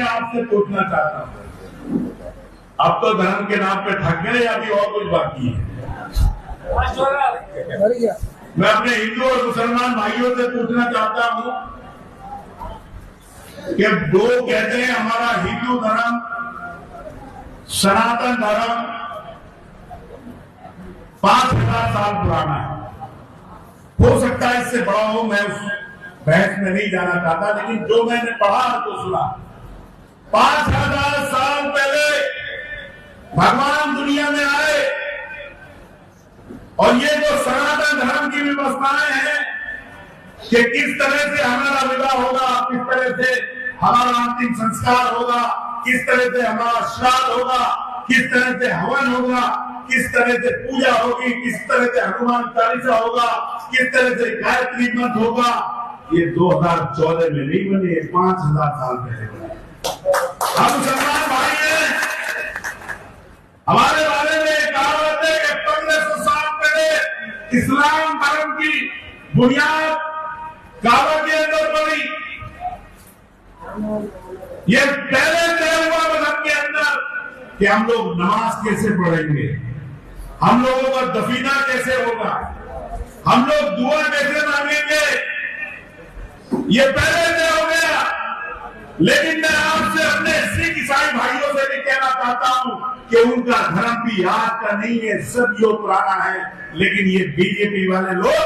आपसे पूछना चाहता हूं, अब तो धर्म के नाम पे ठग गए, अभी और कुछ बाकी है। मैं अपने हिंदू और मुसलमान भाइयों से पूछना चाहता हूं कि दो कहते हैं हमारा हिंदू धर्म, सनातन धर्म 5000 साल पुराना है। हो सकता है इससे बड़ा हो, मैं उस बहस में नहीं जाना चाहता, लेकिन जो मैंने पढ़ा तो सुना, 5000 साल पहले भगवान दुनिया में आए और ये जो सनातन धर्म की व्यवस्थाएं हैं कि किस तरह से हमारा विवाह होगा, किस तरह से हमारा अंतिम संस्कार होगा, किस तरह से हमारा श्राद्ध होगा, किस तरह से हवन होगा, किस तरह से पूजा होगी, किस तरह से हनुमान चालीसा होगा, किस तरह से गायत्री मंत्र होगा, ये 2014 में नहीं बने, 5000 साल पहले बने। हम मुसलमान भाई हैं, हमारे बारे में कहावत है कि 1500 साल पहले इस्लाम धर्म की बुनियाद काबा के अंदर बनी। ये पहले तय हुआ मजहब के अंदर कि हम लोग नमाज कैसे पढ़ेंगे, हम लोगों का दफीना कैसे होगा, हम लोग दुआ कैसे मांगेंगे, ये पहले तय हो गया। लेकिन मैं आपसे अपने सिख ईसाई भाइयों से भी कहना चाहता हूं कि उनका धर्म भी आज का नहीं है, सदियों पुराना है। लेकिन ये बीजेपी वाले लोग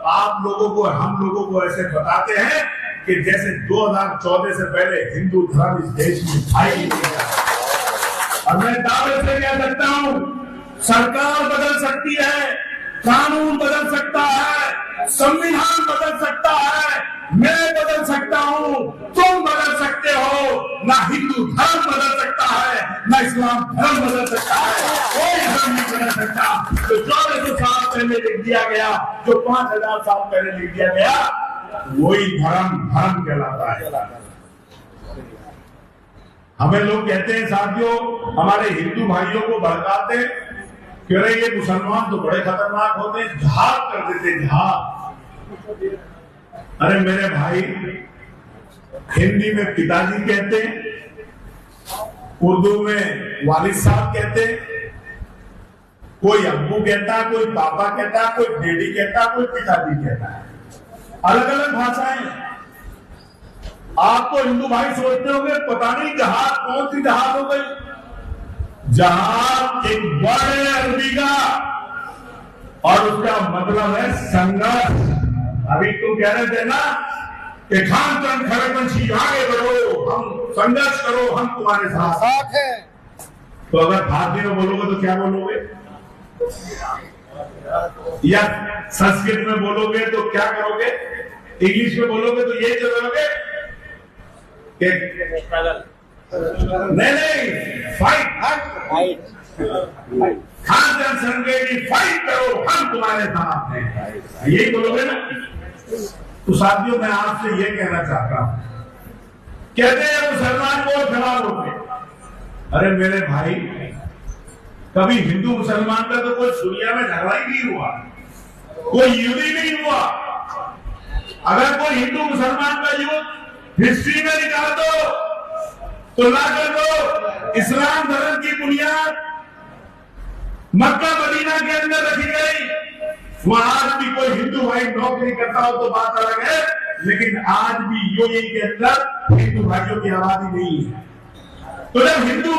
आप लोगों को, हम लोगों को ऐसे बताते हैं कि जैसे 2014 से पहले हिंदू धर्म इस देश में था ही नहीं। और मैं दावे से कह सकता हूं, सरकार बदल सकती है, कानून बदल सकता है, संविधान बदल सकता है, मैं बदल सकता हूं, तुम बदल सकते हो, ना हिंदू धर्म बदल सकता है, ना इस्लाम धर्म बदल सकता है, कोई धर्म नहीं बदल सकता। तो 1400 साल पहले लिख दिया गया, जो 5000 साल पहले लिख दिया गया, वही धर्म कहलाता है। हमें लोग कहते हैं साथियों, हमारे हिंदू भाइयों को भड़काते, कह रहे ये मुसलमान तो बड़े खतरनाक होते हैं, जहाद कर देते, जहाद। अरे मेरे भाई, हिंदी में पिताजी कहते हैं, उर्दू में वालिद साहब कहते हैं, कोई अब्बू कहता है, कोई पापा कहता है, कोई डैडी कहता है, कोई पिताजी कहता है, अलग अलग भाषाएं। आप तो हिंदू भाई सोचते होंगे पता नहीं जहाज कौन सी जहाज हो गई। जहाज एक वर्ड है अरबी का और उसका मतलब है संघर्ष। अभी तुम कह रहे थे ना कि खानचंद खड़गवंशी आगे बढ़ो, हम संघर्ष करो, हम तुम्हारे साथ हैं। तो अगर भारतीय में बोलोगे तो क्या बोलोगे, या संस्कृत में बोलोगे तो क्या करोगे, इंग्लिश में बोलोगे तो ये करोगे कि नहीं, फाइट, खानचंद संघर्ष फाइट करो, हम तुम्हारे साथ हैं, यही बोलोगे ना। तो साथियों, मैं आपसे ये कहना चाहता हूं, कहते हैं मुसलमान को खराब हो गए। अरे मेरे भाई, कभी हिंदू मुसलमान का तो कोई दुनिया में झगड़ा ही नहीं हुआ, कोई युद्ध ही नहीं हुआ। अगर कोई हिंदू मुसलमान का युद्ध हिस्ट्री में निकाल दो तो ला कर दो, इस्लाम धर्म की बुनियाद मक्का मदीना के अंदर रखी गई। वहां आज भी कोई हिंदू भाई नौकरी करता हो तो बात अलग है, लेकिन आज भी यूएई के अंदर हिंदू भाइयों की आबादी नहीं है। तो जब हिंदू